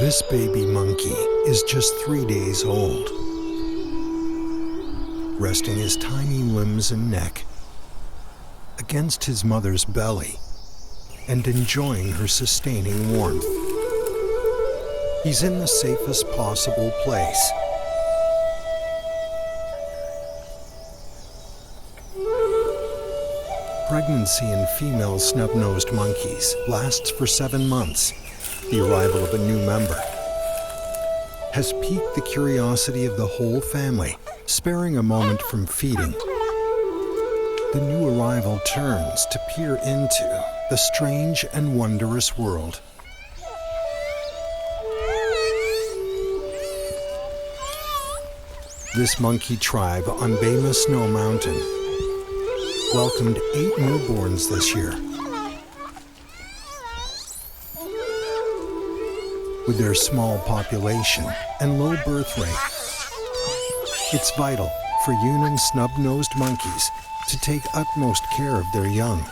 This baby monkey is just 3 days old, resting his tiny limbs and neck against his mother's belly and enjoying her sustaining warmth. He's in the safest possible place. Pregnancy in female snub-nosed monkeys lasts for 7 months. The arrival of a new member has piqued the curiosity of the whole family, sparing a moment from feeding. The new arrival turns to peer into the strange and wondrous world. This monkey tribe on Baima Snow Mountain welcomed 8 newborns this year. With their small population and low birth rate, it's vital for Yunnan snub-nosed monkeys to take utmost care of their young.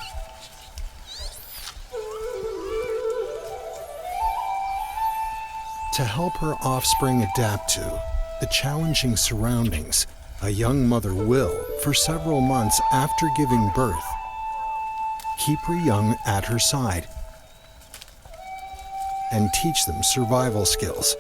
To help her offspring adapt to the challenging surroundings, a young mother will, for several months after giving birth, keep her young at her side and teach them survival skills.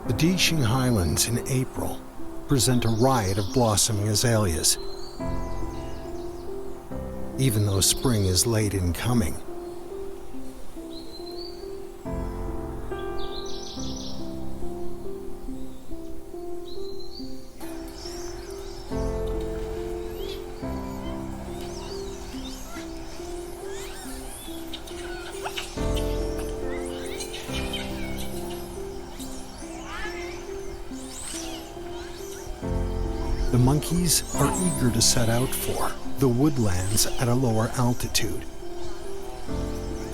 The Dishing highlands in April present a riot of blossoming azaleas. Even though spring is late in coming, the monkeys are eager to set out for the woodlands at a lower altitude.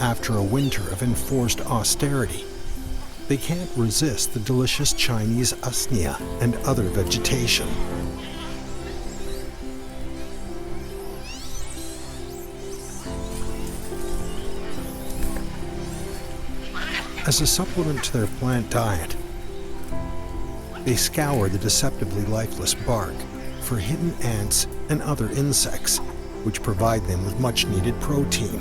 After a winter of enforced austerity, they can't resist the delicious Chinese usnea and other vegetation. As a supplement to their plant diet, they scour the deceptively lifeless bark for hidden ants and other insects, which provide them with much-needed protein.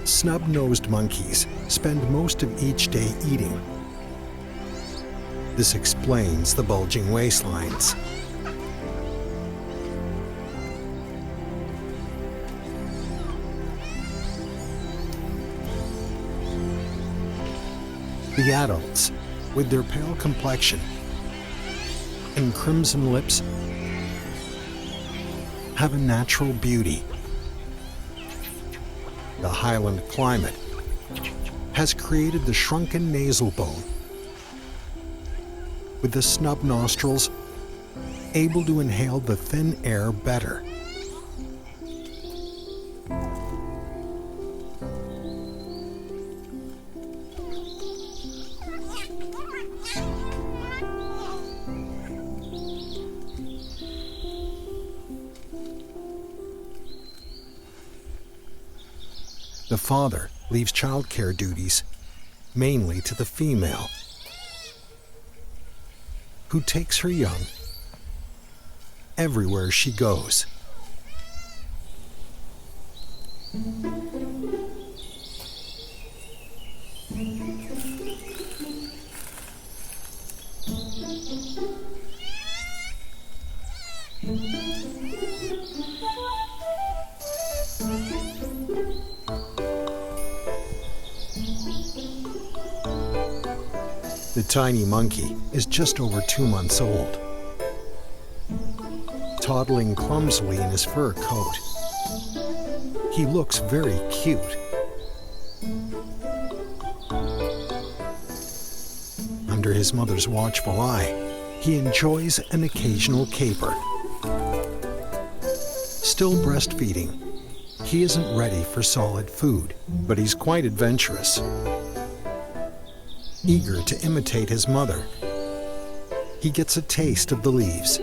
Snub-nosed monkeys spend most of each day eating. This explains the bulging waistlines. The adults, with their pale complexion and crimson lips, have a natural beauty. The highland climate has created the shrunken nasal bone, with the snub nostrils able to inhale the thin air better. The father leaves childcare duties mainly to the female, who takes her young everywhere she goes. The tiny monkey is just over 2 months old, toddling clumsily in his fur coat. He looks very cute. Under his mother's watchful eye, he enjoys an occasional caper. Still breastfeeding, he isn't ready for solid food, but he's quite adventurous. Eager to imitate his mother, he gets a taste of the leaves.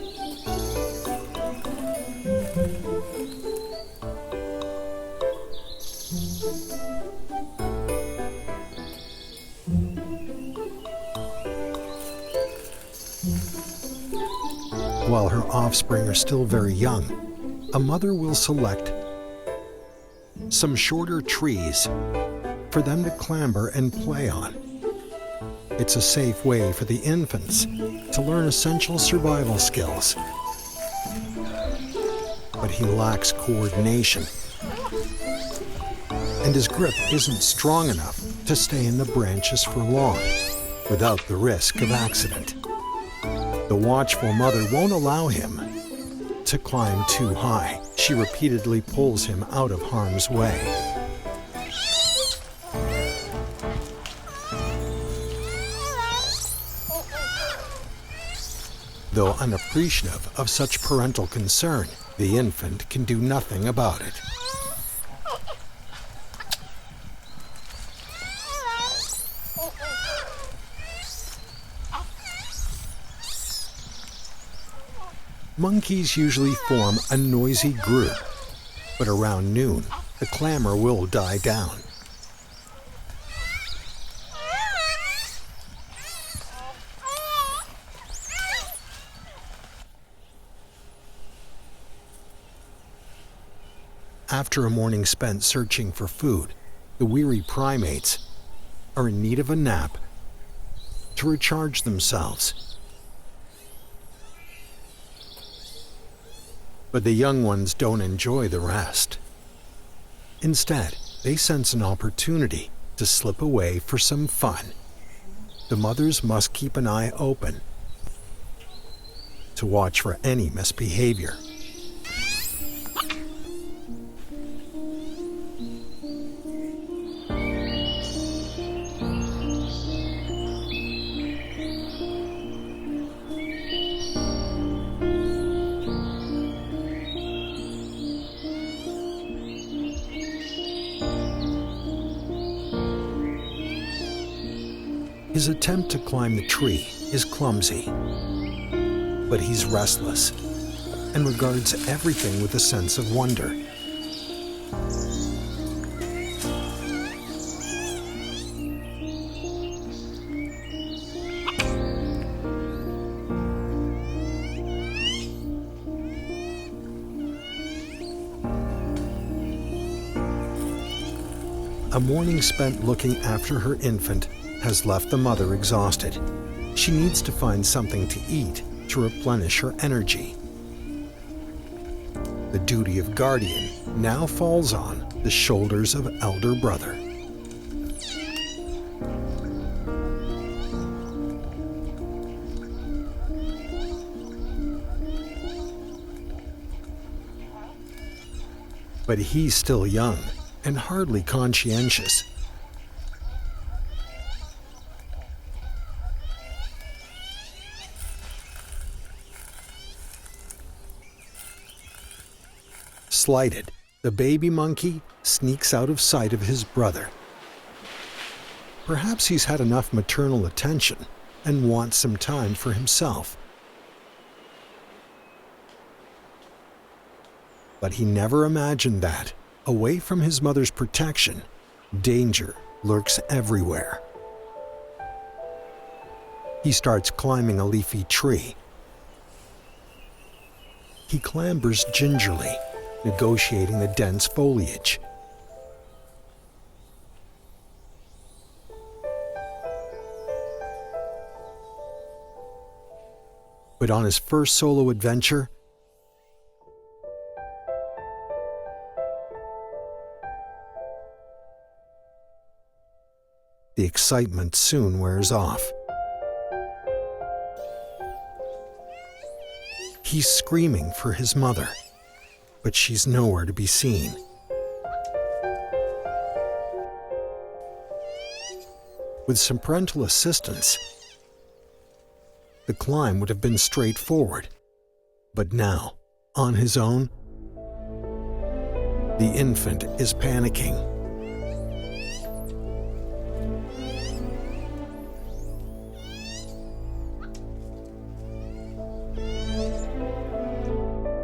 While her offspring are still very young, a mother will select some shorter trees for them to clamber and play on. It's a safe way for the infants to learn essential survival skills. But he lacks coordination, and his grip isn't strong enough to stay in the branches for long without the risk of accident. The watchful mother won't allow him to climb too high. She repeatedly pulls him out of harm's way. Though unappreciative of such parental concern, the infant can do nothing about it. Monkeys usually form a noisy group, but around noon, the clamor will die down. After a morning spent searching for food, the weary primates are in need of a nap to recharge themselves. But the young ones don't enjoy the rest. Instead, they sense an opportunity to slip away for some fun. The mothers must keep an eye open to watch for any misbehavior. His attempt to climb the tree is clumsy, but he's restless and regards everything with a sense of wonder. A morning spent looking after her infant has left the mother exhausted. She needs to find something to eat to replenish her energy. The duty of guardian now falls on the shoulders of elder brother. But he's still young and hardly conscientious. Slighted, the baby monkey sneaks out of sight of his brother. Perhaps he's had enough maternal attention and wants some time for himself. But he never imagined that, away from his mother's protection, danger lurks everywhere. He starts climbing a leafy tree. He clambers gingerly, negotiating the dense foliage. But on his first solo adventure, the excitement soon wears off. He's screaming for his mother, but she's nowhere to be seen. With some parental assistance, the climb would have been straightforward. But now, on his own, The infant is panicking.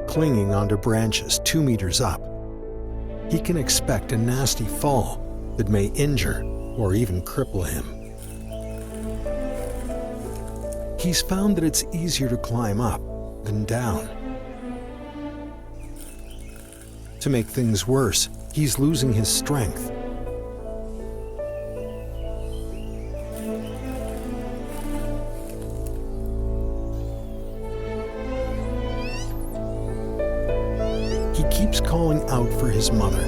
Clinging onto branches 2 meters up, he can expect a nasty fall that may injure or even cripple him. He's found that it's easier to climb up than down. To make things worse, he's losing his strength. He keeps calling out for his mother,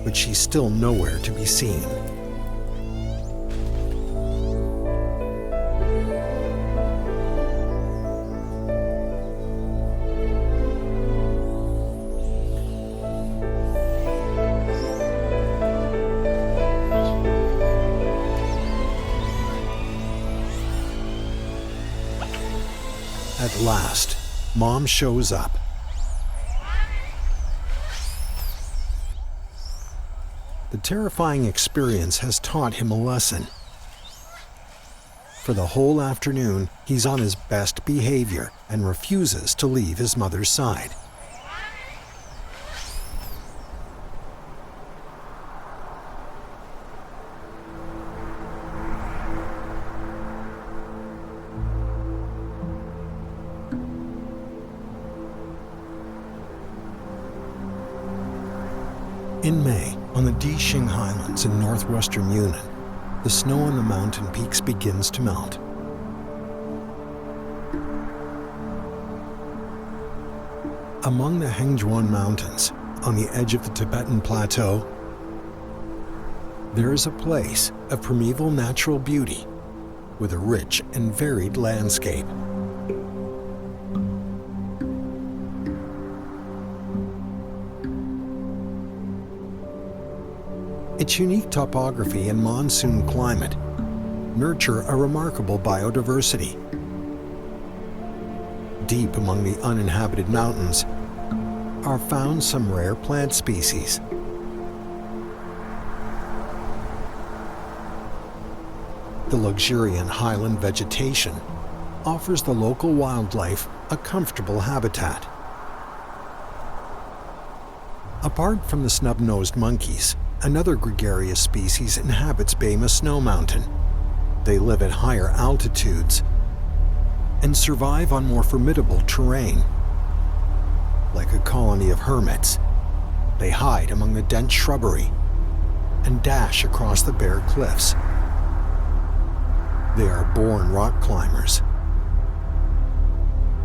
but she's still nowhere to be seen. At last, Mom shows up. The terrifying experience has taught him a lesson. For the whole afternoon, he's on his best behavior and refuses to leave his mother's side. In May, on the Dishing highlands in northwestern Yunnan, the snow on the mountain peaks begins to melt. Among the Hengjuan Mountains, on the edge of the Tibetan Plateau, there is a place of primeval natural beauty with a rich and varied landscape. Its unique topography and monsoon climate nurture a remarkable biodiversity. Deep among the uninhabited mountains are found some rare plant species. The luxuriant highland vegetation offers the local wildlife a comfortable habitat. Apart from the snub-nosed monkeys, another gregarious species inhabits Baima Snow Mountain. They live at higher altitudes and survive on more formidable terrain. Like a colony of hermits, they hide among the dense shrubbery and dash across the bare cliffs. They are born rock climbers,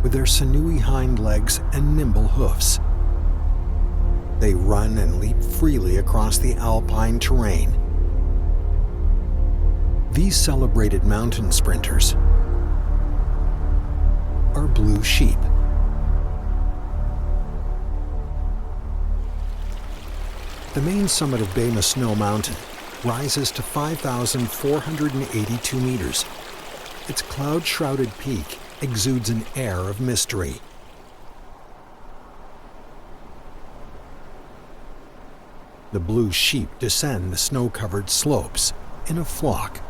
with their sinewy hind legs and nimble hoofs. They run and leap freely across the alpine terrain. These celebrated mountain sprinters are blue sheep. The main summit of Baima Snow Mountain rises to 5,482 meters. Its cloud-shrouded peak exudes an air of mystery. The blue sheep descend the snow-covered slopes in a flock.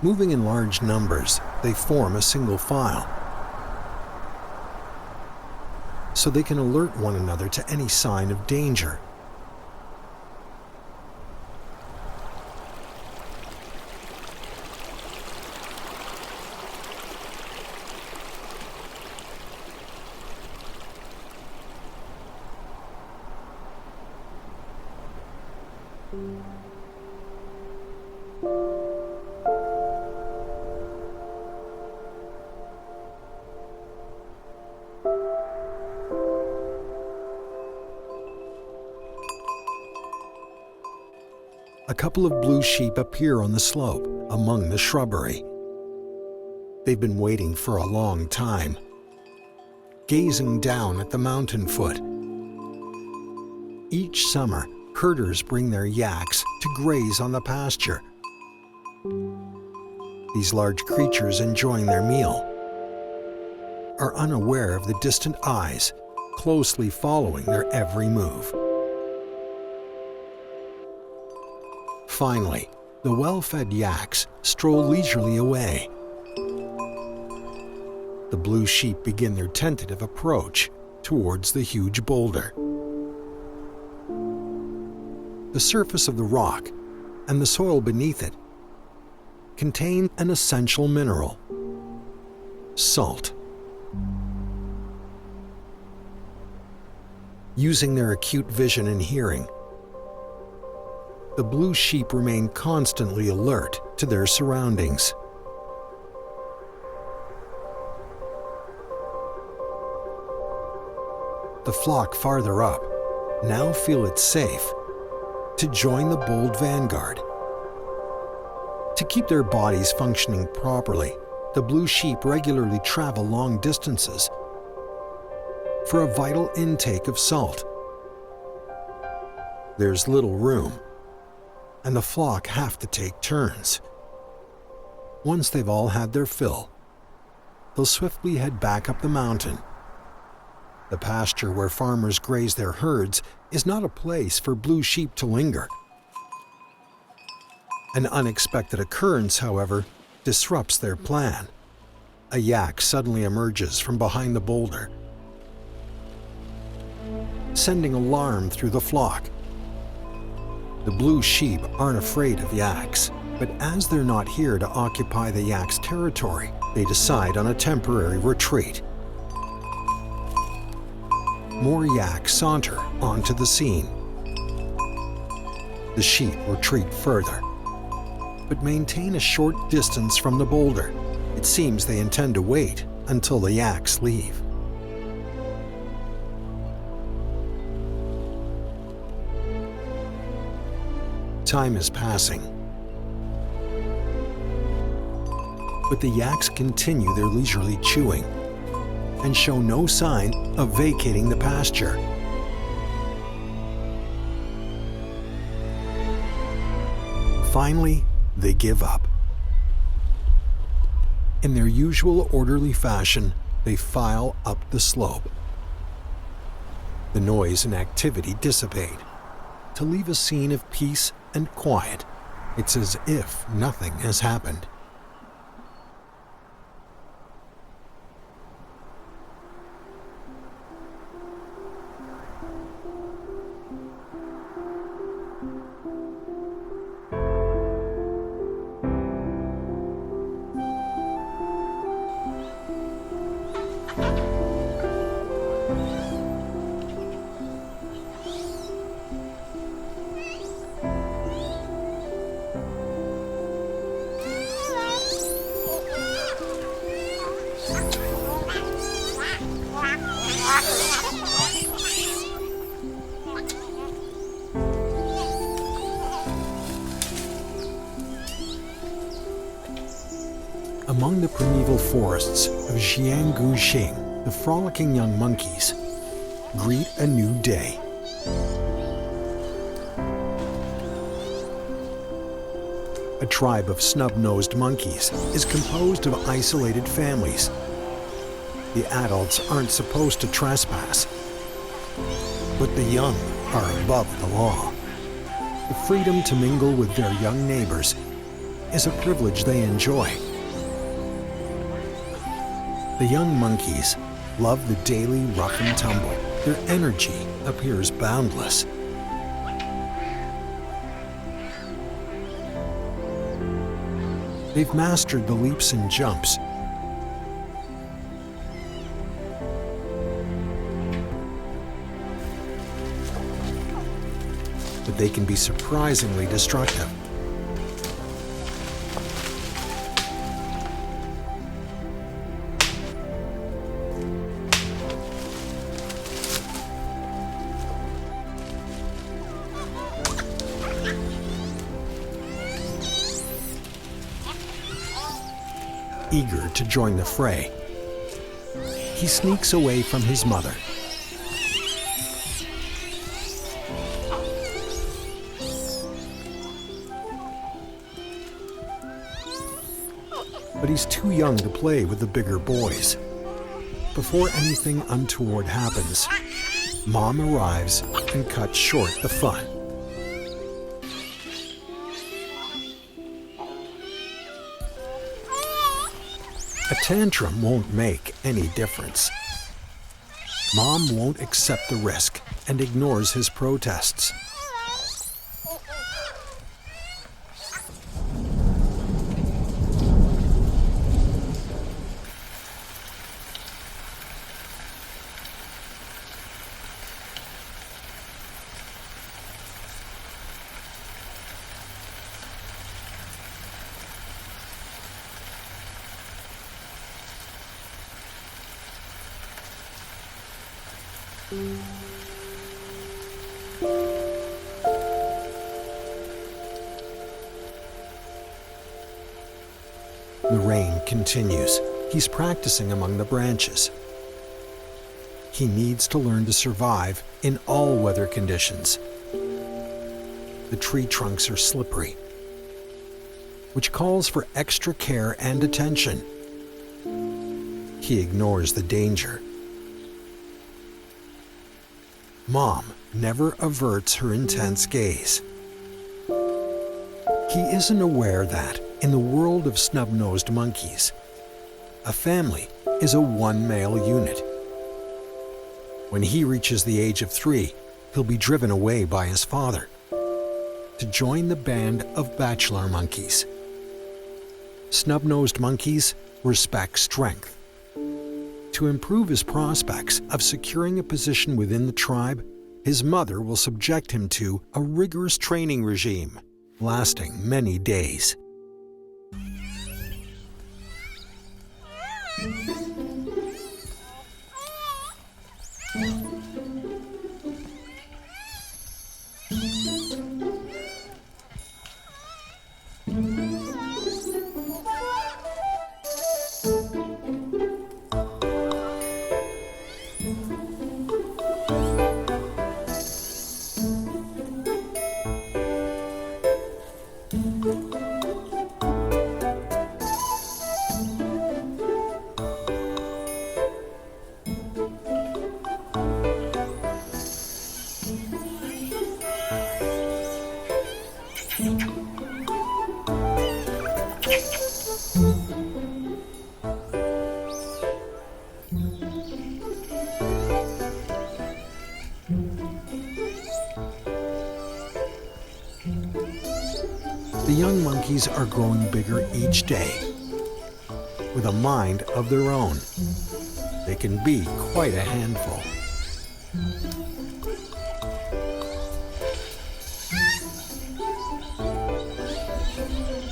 Moving in large numbers, they form a single file, so they can alert one another to any sign of danger. A couple of blue sheep appear on the slope among the shrubbery. They've been waiting for a long time, gazing down at the mountain foot. Each summer, herders bring their yaks to graze on the pasture. These large creatures enjoying their meal are unaware of the distant eyes, closely following their every move. Finally, the well-fed yaks stroll leisurely away. The blue sheep begin their tentative approach towards the huge boulder. The surface of the rock and the soil beneath it contain an essential mineral: salt. Using their acute vision and hearing, the blue sheep remain constantly alert to their surroundings. The flock farther up now feel it's safe to join the bold vanguard. To keep their bodies functioning properly, the blue sheep regularly travel long distances for a vital intake of salt. There's little room, and the flock have to take turns. Once they've all had their fill, they'll swiftly head back up the mountain. The pasture where farmers graze their herds is not a place for blue sheep to linger. An unexpected occurrence, however, disrupts their plan. A yak suddenly emerges from behind the boulder, sending alarm through the flock. The blue sheep aren't afraid of yaks, but as they're not here to occupy the yak's territory, they decide on a temporary retreat. More yaks saunter onto the scene. The sheep retreat further, but maintain a short distance from the boulder. It seems they intend to wait until the yaks leave. Time is passing, but the yaks continue their leisurely chewing and show no sign of vacating the pasture. Finally, they give up. In their usual orderly fashion, they file up the slope. The noise and activity dissipate to leave a scene of peace and quiet. It's as if nothing has happened. Among the primeval forests of Jiangguxing, the frolicking young monkeys greet a new day. A tribe of snub-nosed monkeys is composed of isolated families. The adults aren't supposed to trespass, but the young are above the law. The freedom to mingle with their young neighbors is a privilege they enjoy. The young monkeys love the daily rough and tumble. Their energy appears boundless. They've mastered the leaps and jumps, but they can be surprisingly destructive. Eager to join the fray, he sneaks away from his mother. But he's too young to play with the bigger boys. before anything untoward happens, Mom arrives and cuts short the fun. A tantrum won't make any difference. Mom won't accept the risk and ignores his protests. The rain continues. He's practicing among the branches. He needs to learn to survive in all weather conditions. The tree trunks are slippery, which calls for extra care and attention. He ignores the danger. Mom never averts her intense gaze. He isn't aware that, in the world of snub-nosed monkeys, a family is a one-male unit. When he reaches the age of 3, he'll be driven away by his father to join the band of bachelor monkeys. Snub-nosed monkeys respect strength. To improve his prospects of securing a position within the tribe, his mother will subject him to a rigorous training regime, lasting many days. The young monkeys are growing bigger each day. With a mind of their own, they can be quite a handful.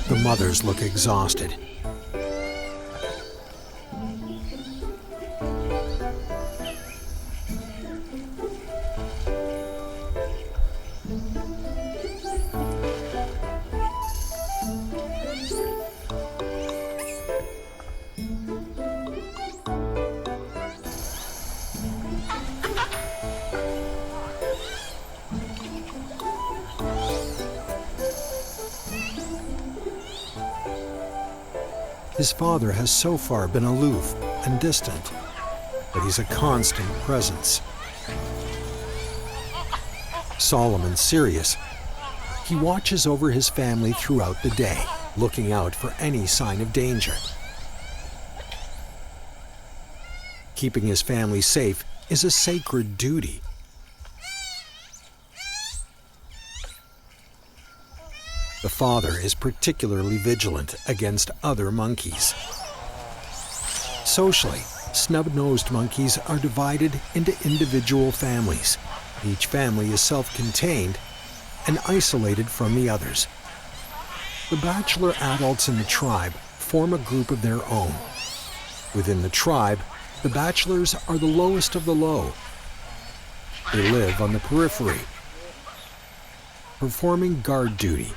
The mothers look exhausted. His father has so far been aloof and distant, but he's a constant presence. Solemn and serious, he watches over his family throughout the day, looking out for any sign of danger. Keeping his family safe is a sacred duty. The father is particularly vigilant against other monkeys. Socially, snub-nosed monkeys are divided into individual families. Each family is self-contained and isolated from the others. The bachelor adults in the tribe form a group of their own. Within the tribe, the bachelors are the lowest of the low. They live on the periphery, performing guard duty.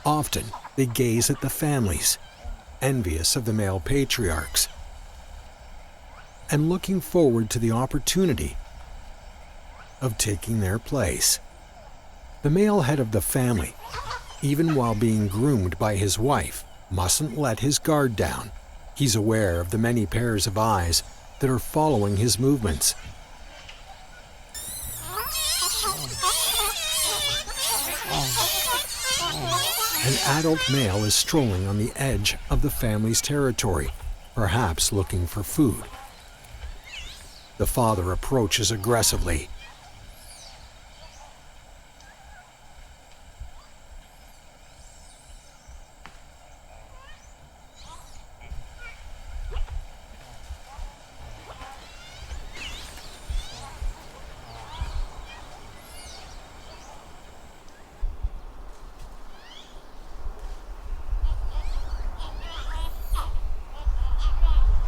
Often, they gaze at the families, envious of the male patriarchs, and looking forward to the opportunity of taking their place. The male head of the family, even while being groomed by his wife, mustn't let his guard down. He's aware of the many pairs of eyes that are following his movements. An adult male is strolling on the edge of the family's territory, perhaps looking for food. The father approaches aggressively.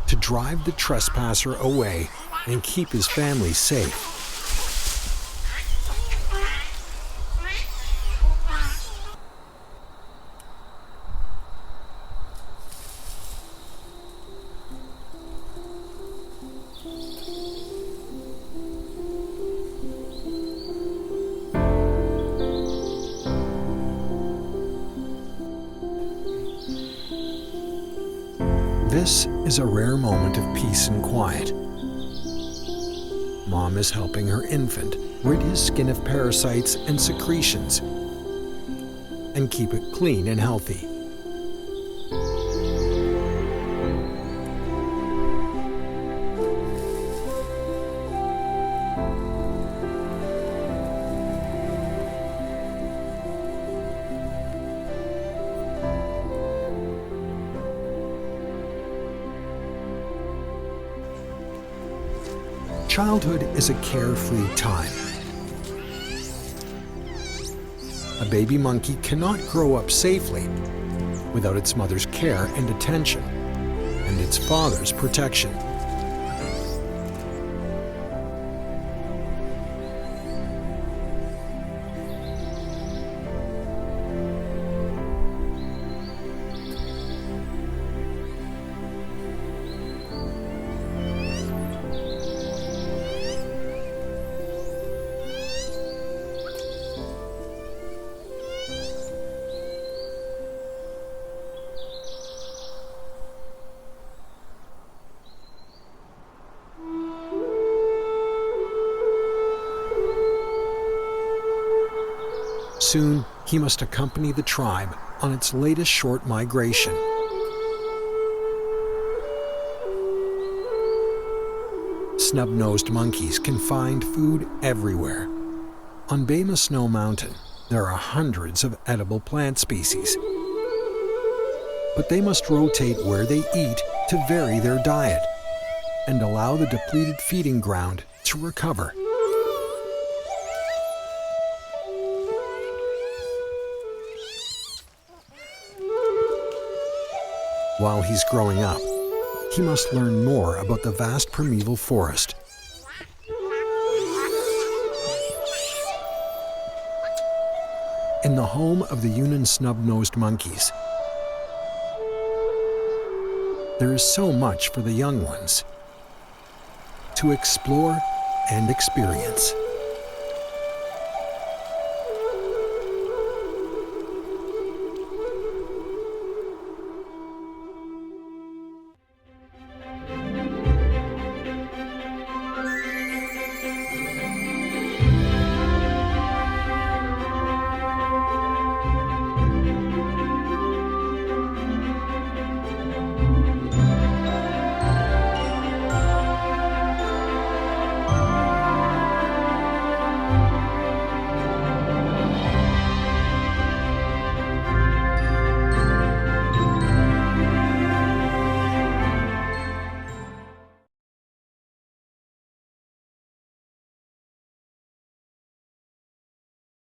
To drive the trespasser away and keep his family safe. This is a rare moment of peace and quiet. Mom is helping her infant rid his skin of parasites and secretions and keep it clean and healthy. Childhood is a carefree time. A baby monkey cannot grow up safely without its mother's care and attention, and its father's protection. Soon, he must accompany the tribe on its latest short migration. Snub-nosed monkeys can find food everywhere. On Baima Snow Mountain, there are hundreds of edible plant species. But they must rotate where they eat to vary their diet and allow the depleted feeding ground to recover. While he's growing up, he must learn more about the vast primeval forest. In the home of the Yunnan snub-nosed monkeys, there is so much for the young ones to explore and experience.